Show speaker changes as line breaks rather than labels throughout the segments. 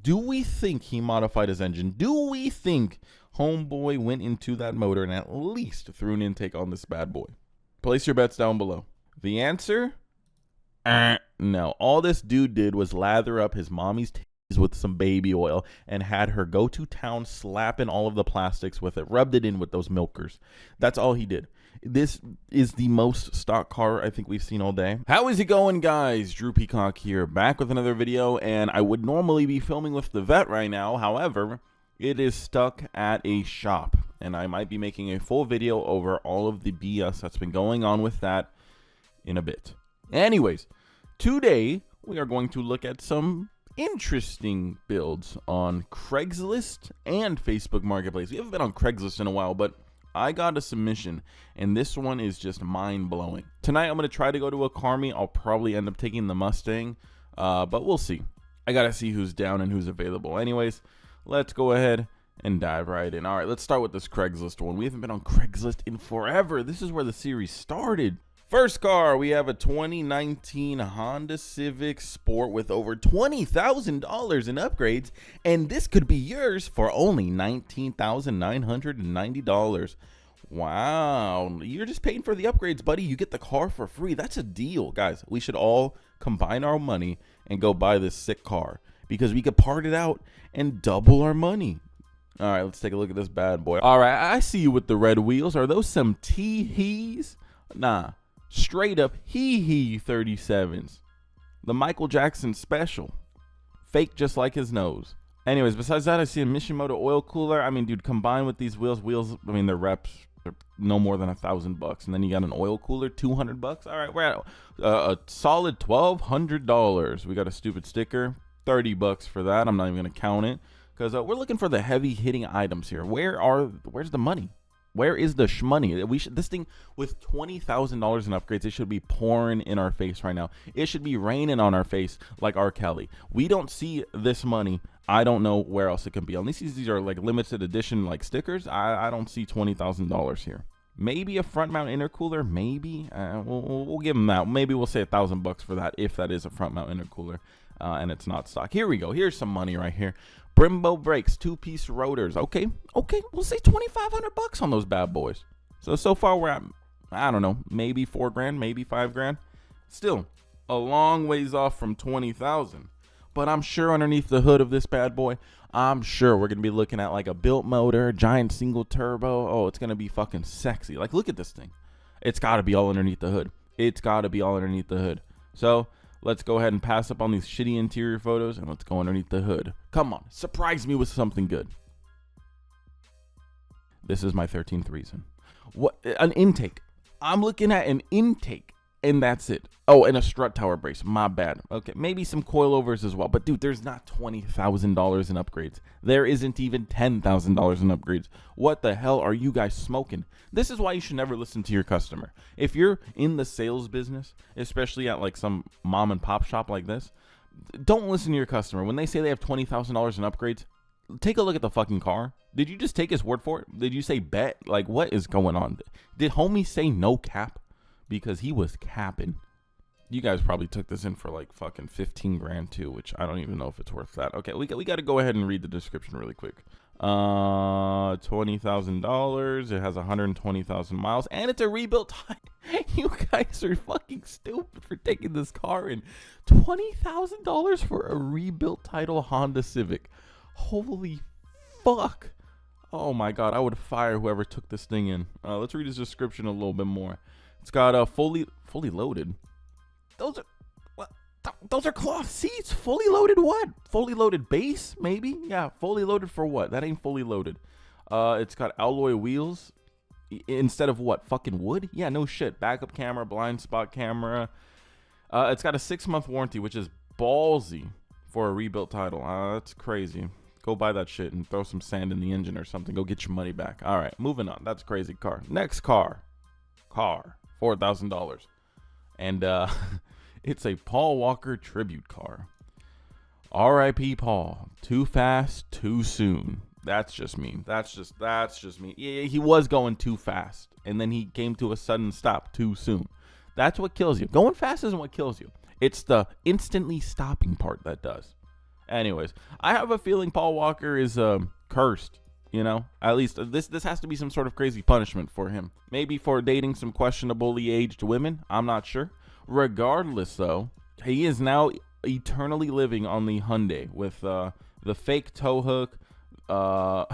Do we think he modified his engine? Do we think homeboy went into that motor and at least threw an intake on this bad boy? Place your bets down below. The answer? No. All this dude did was lather up his mommy's titties with some baby oil and had her go to town slapping all of the plastics with it, rubbed it in with those milkers. That's all he did. This is the most stock car I think we've seen all day. How is it going, guys? Drew Peacock here, back with another video, and I would normally be filming with the vet right now. However, it is stuck at a shop, and I might be making a full video over all of the BS that's been going on with that in a bit. Anyways, today we are going to look at some interesting builds on Craigslist and Facebook Marketplace. We haven't been on Craigslist in a while, but I got a submission, and this one is just mind-blowing. Tonight, I'm going to try to go to a car meet. I'll probably end up taking the Mustang, but we'll see. I got to see who's down and who's available. Anyways, let's go ahead and dive right in. All right, let's start with this Craigslist one. We haven't been on Craigslist in forever. This is where the series started. First car, we have a 2019 Honda Civic Sport with over $20,000 in upgrades, and this could be yours for only $19,990. Wow, you're just paying for the upgrades, buddy. You get the car for free. That's a deal, guys. We should all combine our money and go buy this sick car because we could part it out and double our money. All right, let's take a look at this bad boy. All right, I see you with the red wheels. Are those some T-Hees? Nah. Straight up hee 37s. The Michael Jackson special. Fake just like his nose. Anyways, besides that, I see a Mission Moto oil cooler. I mean, dude, combined with these wheels, I mean, their reps are no more than $1,000. And then you got an oil cooler, $200. All right, we're at a solid $1,200. We got a stupid sticker, $30 for that. I'm not even gonna count it because we're looking for the heavy hitting items here. Where's the money? Where is the shmoney? This thing with $20,000 in upgrades, it should be pouring in our face right now. It should be raining on our face like R. Kelly. We don't see this money. I don't know where else it can be. Unless these are like limited edition like stickers, I don't see $20,000 here. Maybe a front mount intercooler, maybe. We'll give them that. Maybe we'll say $1,000 for that if that is a front mount intercooler and it's not stock. Here we go. Here's some money right here. Brembo brakes, two-piece rotors. Okay, we'll say $2,500 on those bad boys. So far we're at, I don't know, maybe $4,000, maybe $5,000. Still a long ways off from 20,000. But I'm sure underneath the hood of this bad boy, I'm sure we're gonna be looking at like a built motor, giant single turbo. Oh, it's gonna be fucking sexy. Like, look at this thing. It's got to be all underneath the hood. So let's go ahead and pass up on these shitty interior photos and let's go underneath the hood. Come on, surprise me with something good. This is my 13th reason. What? An intake. I'm looking at an intake and that's it. Oh, and a strut tower brace. My bad. Okay, maybe some coilovers as well. But dude, there's not $20,000 in upgrades. There isn't even $10,000 in upgrades. What the hell are you guys smoking? This is why you should never listen to your customer. If you're in the sales business, especially at like some mom and pop shop like this, don't listen to your customer. When they say they have $20,000 in upgrades, take a look at the fucking car. Did you just take his word for it? Did you say bet? Like, what is going on? Did homie say no cap? Because he was capping. You guys probably took this in for like fucking $15,000 too, which I don't even know if it's worth that. Okay, we got to go ahead and read the description really quick. $20,000. It has 120,000 miles, and it's a rebuilt. You guys are fucking stupid for taking this car in. $20,000 for a rebuilt title Honda Civic. Holy fuck! Oh my god, I would fire whoever took this thing in. Let's read his description a little bit more. It's got a fully loaded. Those are cloth seats. Fully loaded what? Fully loaded base, maybe? Yeah, fully loaded for what? That ain't fully loaded. It's got alloy wheels instead of what? Fucking wood? Yeah, no shit. Backup camera, blind spot camera. It's got a 6-month warranty, which is ballsy for a rebuilt title. That's crazy. Go buy that shit and throw some sand in the engine or something. Go get your money back. All right, moving on. That's a crazy car. Next car. $4,000. And it's a Paul Walker tribute car. R.I.P. Paul. Too fast, too soon. That's just me. That's just me. Yeah, he was going too fast, and then he came to a sudden stop too soon. That's what kills you. Going fast isn't what kills you. It's the instantly stopping part that does. Anyways, I have a feeling Paul Walker is cursed. You know, at least this has to be some sort of crazy punishment for him. Maybe for dating some questionably aged women. I'm not sure. Regardless, though, he is now eternally living on the Hyundai with the fake tow hook, a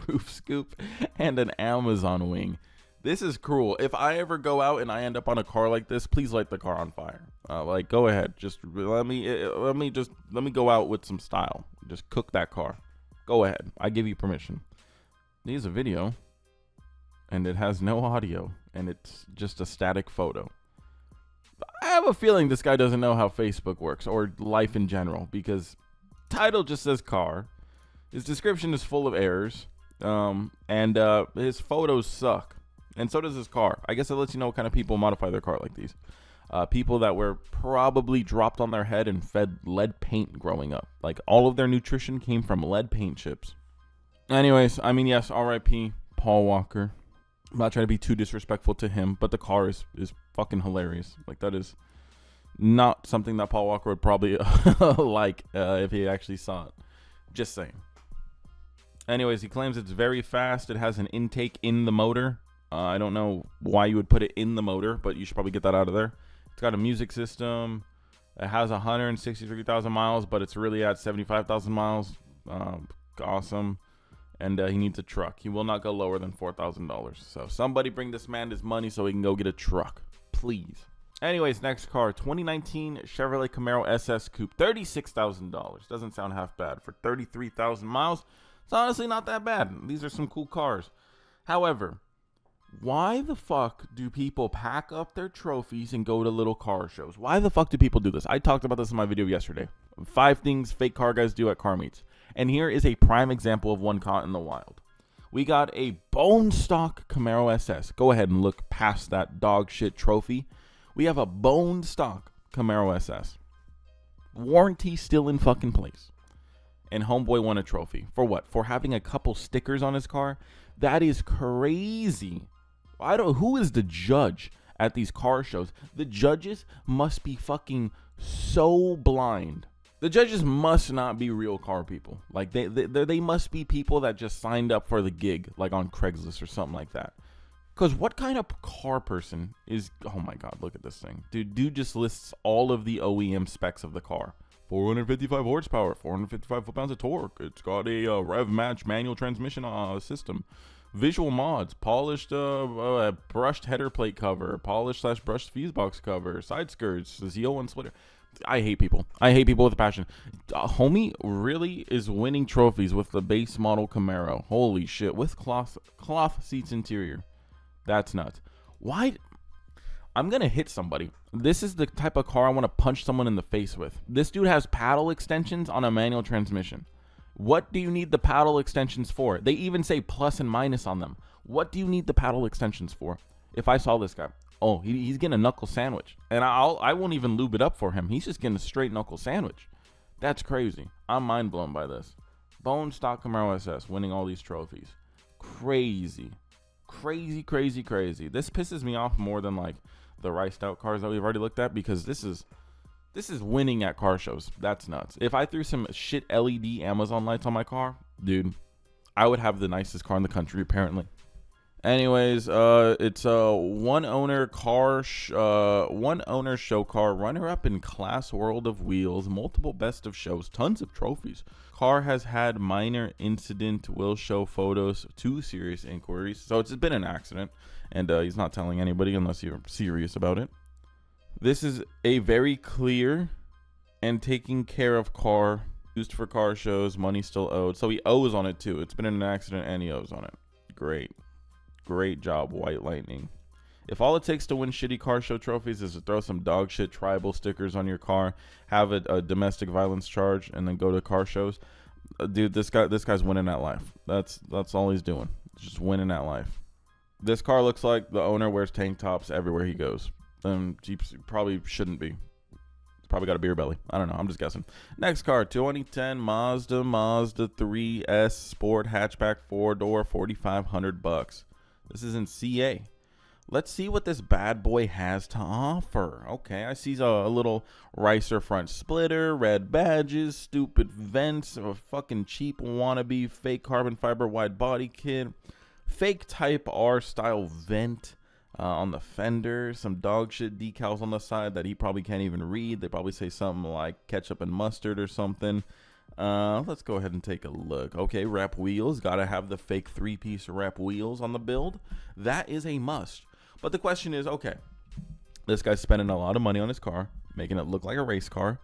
roof scoop, and an Amazon wing. This is cruel. If I ever go out and I end up on a car like this, please light the car on fire. Like, go ahead. Just let me go out with some style. Just cook that car. Go ahead. I give you permission. Here's a video, and it has no audio, and it's just a static photo. I have a feeling this guy doesn't know how Facebook works or life in general, because title just says car. His description is full of errors, and his photos suck. And so does his car. I guess it lets you know what kind of people modify their car like these. People that were probably dropped on their head and fed lead paint growing up. Like, all of their nutrition came from lead paint chips. Anyways, I mean, yes, R.I.P. Paul Walker. I'm not trying to be too disrespectful to him, but the car is fucking hilarious. Like, that is not something that Paul Walker would probably like if he actually saw it. Just saying. Anyways, he claims it's very fast. It has an intake in the motor. I don't know why you would put it in the motor, but you should probably get that out of there. It's got a music system. It has 163,000 miles, but it's really at 75,000 miles. Awesome. And he needs a truck. He will not go lower than $4,000. So somebody bring this man his money so he can go get a truck, please. Anyways, next car, 2019 Chevrolet Camaro SS Coupe, $36,000. Doesn't sound half bad for 33,000 miles. It's honestly not that bad. These are some cool cars. However, why the fuck do people pack up their trophies and go to little car shows? Why the fuck do people do this? I talked about this in my video yesterday. 5 things fake car guys do at car meets. And here is a prime example of one caught in the wild. We got a bone stock Camaro SS. Go ahead and look past that dog shit trophy. We have a bone stock Camaro SS. Warranty still in fucking place. And homeboy won a trophy. For what? For having a couple stickers on his car? That is crazy. Who is the judge at these car shows? The judges must be fucking so blind. The judges must not be real car people. Like, they must be people that just signed up for the gig, like on Craigslist or something like that. Because what kind of car person is... Oh my God, look at this thing. Dude just lists all of the OEM specs of the car. 455 horsepower, 455 foot-pounds of torque. It's got a rev match manual transmission system. Visual mods, polished brushed header plate cover, polished/brushed fuse box cover, side skirts, Z01 splitter. I hate people. I hate people with a passion. Homie really is winning trophies with the base model Camaro. Holy shit, with cloth seats interior. That's nuts. Why? I'm gonna hit somebody. This is the type of car I want to punch someone in the face with. This dude has paddle extensions on a manual transmission. What do you need the paddle extensions for? They even say plus and minus on them. What do you need the paddle extensions for? If I saw this guy, oh, he's getting a knuckle sandwich. And I won't even lube it up for him. He's just getting a straight knuckle sandwich. That's crazy. I'm mind blown by this. Bone stock Camaro SS winning all these trophies. Crazy. Crazy, crazy, crazy. This pisses me off more than like the riced out cars that we've already looked at, because this is winning at car shows. That's nuts. If I threw some shit LED Amazon lights on my car, dude, I would have the nicest car in the country, apparently. Anyways, it's a one owner show car, runner up in class world of wheels, multiple best of shows, tons of trophies. Car has had minor incident, will show photos, 2 serious inquiries. So it's been an accident, and he's not telling anybody unless you're serious about it. This is a very clear and taking care of car, used for car shows, money still owed. So he owes on it too. It's been in an accident and he owes on it. Great job, White Lightning. If all it takes to win shitty car show trophies is to throw some dog shit tribal stickers on your car, have a domestic violence charge, and then go to car shows, dude, this guy's winning at life. That's all he's doing. Just winning at life. This car looks like the owner wears tank tops everywhere he goes. Jeeps probably shouldn't be. It's probably got a beer belly. I don't know. I'm just guessing. Next car, 2010 Mazda 3S Sport hatchback 4-door, $4,500. This is in CA. Let's see what this bad boy has to offer. Okay, I see a little ricer front splitter, red badges, stupid vents, a fucking cheap wannabe fake carbon fiber wide body kit, fake Type R style vent on the fender, some dog shit decals on the side that he probably can't even read. They probably say something like ketchup and mustard or something. Let's go ahead and take a look. Okay, wrap wheels. Gotta have the fake 3-piece wrap wheels on the build. That is a must. But the question is, okay, this guy's spending a lot of money on his car, making it look like a race car.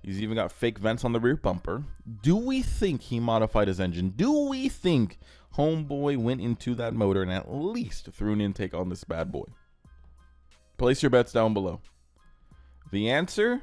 He's even got fake vents on the rear bumper. Do we think he modified his engine? Do we think homeboy went into that motor and at least threw an intake on this bad boy? Place your bets down below. The answer?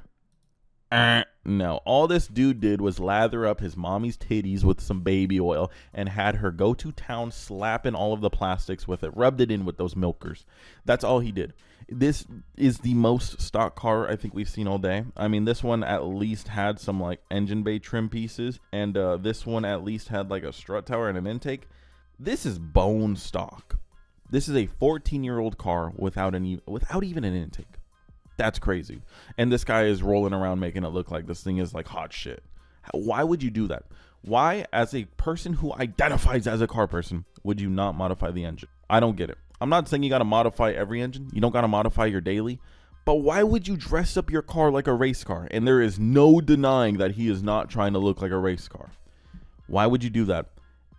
No. All this dude did was lather up his mommy's titties with some baby oil and had her go to town slapping all of the plastics with it, rubbed it in with those milkers. That's all he did. This is the most stock car I think we've seen all day. I mean, this one at least had some like engine bay trim pieces, and this one at least had like a strut tower and an intake. This is bone stock. This is a 14-year-old car without even an intake. That's crazy. And this guy is rolling around making it look like this thing is like hot shit. Why would you do that? Why, as a person who identifies as a car person, would you not modify the engine? I don't get it. I'm not saying you got to modify every engine. You don't got to modify your daily. But why would you dress up your car like a race car? And there is no denying that he is not trying to look like a race car. Why would you do that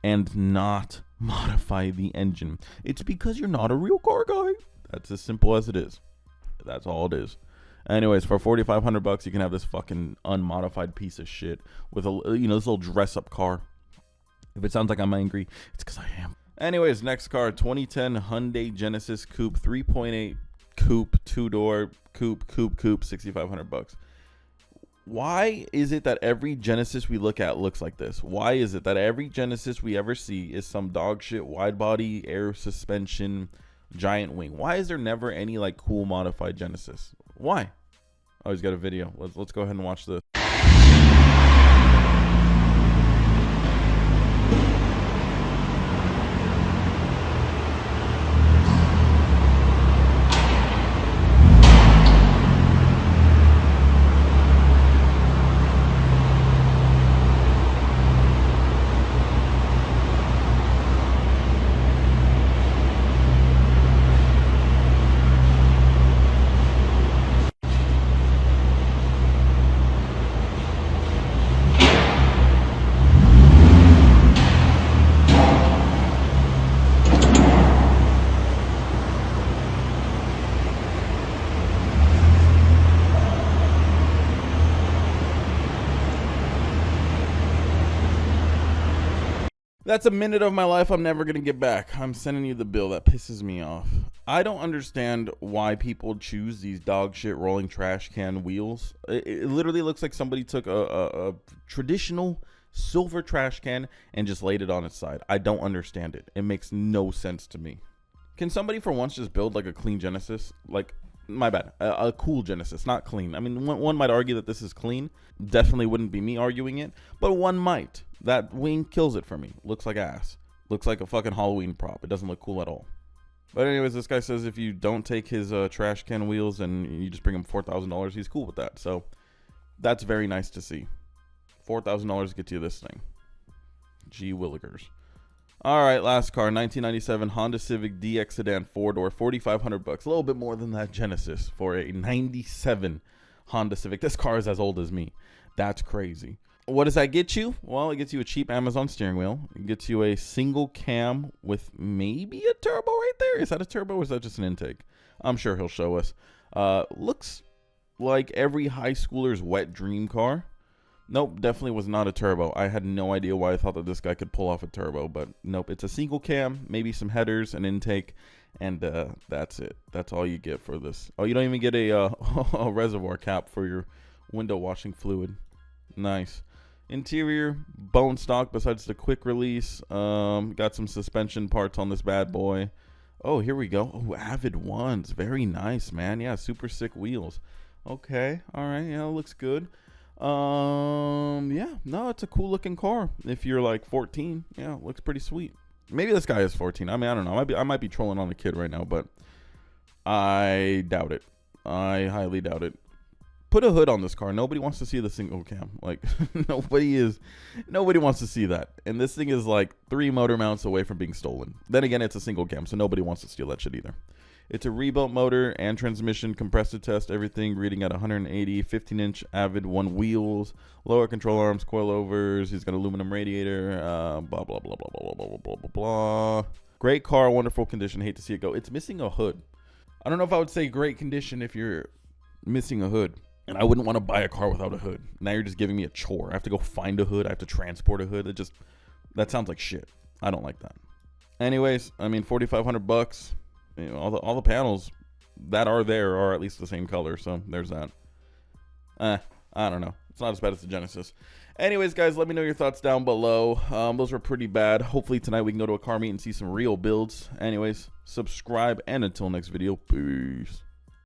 and not modify the engine? It's because you're not a real car guy. That's as simple as it is. That's all it is. Anyways, for $4,500, you can have this fucking unmodified piece of shit with a, this little dress up car. If it sounds like I'm angry, it's because I am. Anyways, next car, 2010 Hyundai Genesis Coupe, 3.8 coupe, 2-door coupe, $6,500. Why is it that every Genesis we look at looks like this? Why is it that every Genesis we ever see is some dog shit wide body air suspension giant wing? Why is there never any like cool modified Genesis? Why? Oh, he's got a video. Let's go ahead and watch this. That's a minute of my life I'm never going to get back. I'm sending you the bill. That pisses me off. I don't understand why people choose these dog shit rolling trash can wheels. It literally looks like somebody took a traditional silver trash can and just laid it on its side. I don't understand it. It makes no sense to me. Can somebody for once just build like a clean Genesis? Like, my bad, a cool Genesis, not clean. I mean, one might argue that this is clean. Definitely wouldn't be me arguing it, but one might. That wing kills it for me. Looks like ass. Looks like a fucking Halloween prop. It doesn't look cool at all. But anyways, this guy says if you don't take his trash can wheels and you just bring him $4,000, he's cool with that. So that's very nice to see. $4,000 gets you this thing. Gee willikers. All right, last car, 1997 Honda Civic DX sedan 4-door, $4,500. A little bit more than that Genesis for a 97 Honda Civic. This car is as old as me. That's crazy. What does that get you? Well, it gets you a cheap Amazon steering wheel. It gets you a single cam with maybe a turbo right there. Is that a turbo or is that just an intake? I'm sure he'll show us. Looks like every high schooler's wet dream car. Nope, definitely was not a turbo. I had no idea why I thought that this guy could pull off a turbo, but nope. It's a single cam, maybe some headers, an intake, and that's it. That's all you get for this. Oh, you don't even get a reservoir cap for your window washing fluid. Nice. Interior, bone stock besides the quick release. Got some suspension parts on this bad boy. Oh, here we go. Oh, Avid ones. Very nice, man. Yeah, super sick wheels. Okay. All right. Yeah, looks good. Yeah, no, it's a cool looking car. If you're like 14, yeah, looks pretty sweet. Maybe this guy is 14. I mean, I don't know. I might be trolling on the kid right now, but I doubt it. I highly doubt it. Put a hood on this car. Nobody wants to see the single cam. Like nobody wants to see that. And this thing is like 3 motor mounts away from being stolen. Then again, it's a single cam, so nobody wants to steal that shit either. It's a rebuilt motor and transmission, compressor test, everything reading at 180, 15-inch Avid 1 wheels, lower control arms, coilovers. He's got aluminum radiator, blah, blah, blah, blah, blah, blah, blah, blah, blah, blah. Great car, wonderful condition. Hate to see it go. It's missing a hood. I don't know if I would say great condition if you're missing a hood. And I wouldn't want to buy a car without a hood. Now you're just giving me a chore. I have to go find a hood. I have to transport a hood. That sounds like shit. I don't like that. Anyways, I mean, $4,500. You know, all the panels that are there are at least the same color, so there's that. I don't know. It's not as bad as the Genesis. Anyways, guys, let me know your thoughts down below. Those were pretty bad. Hopefully tonight we can go to a car meet and see some real builds. Anyways, subscribe, and until next video, peace.